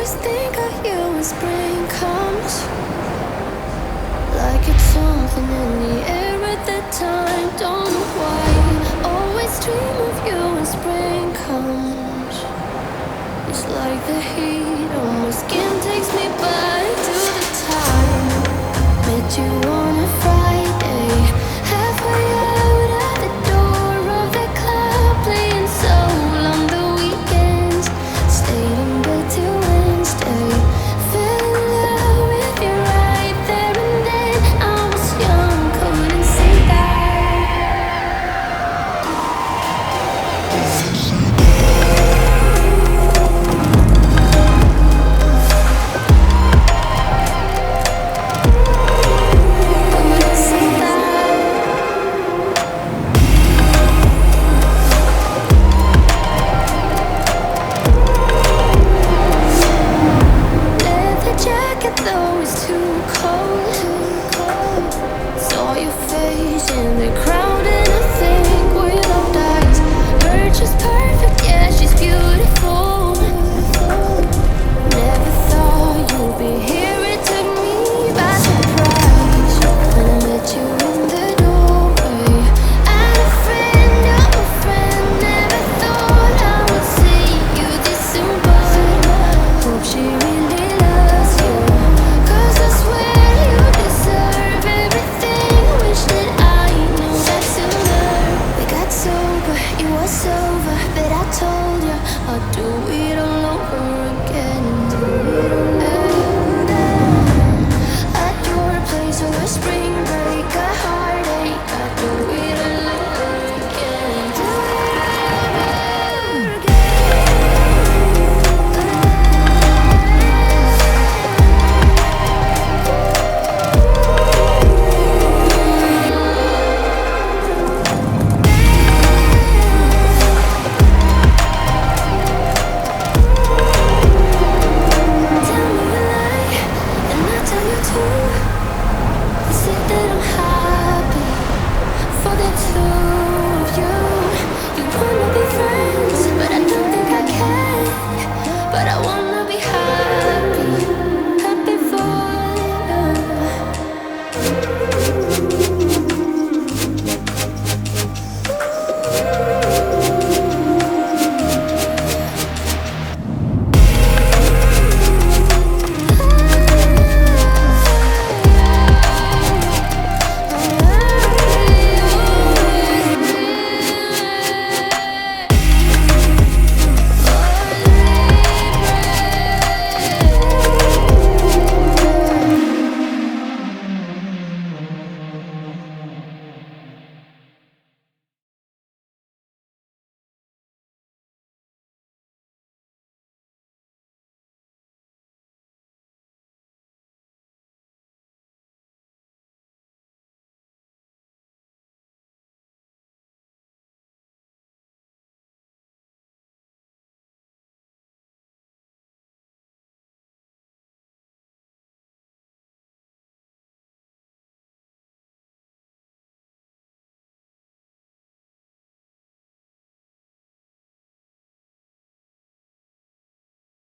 always think of you when spring comes. Like it's something in the air at that time. Don't know why. Always dream of you when spring comes. It's like the heat on my skin takes me back to the time met you on a Friday, halfway out at the door of the club, playing soul on the weekends. Stayed in bed till Wednesday. Fell in love with you right there and then. I was young, couldn't see though it's too cold. Saw your face in the crowd and I think without eyes. Her just perfect, yeah, she's beautiful. Never thought you'd be here, it took me by surprise when I met you in the doorway. And a friend of a friend, never thought I would see you this soon, but hope she really loves you. 'Cause I swear you deserve everything. Wish that I knew that sooner. We got sober, it was over, but I told you I'd do it all over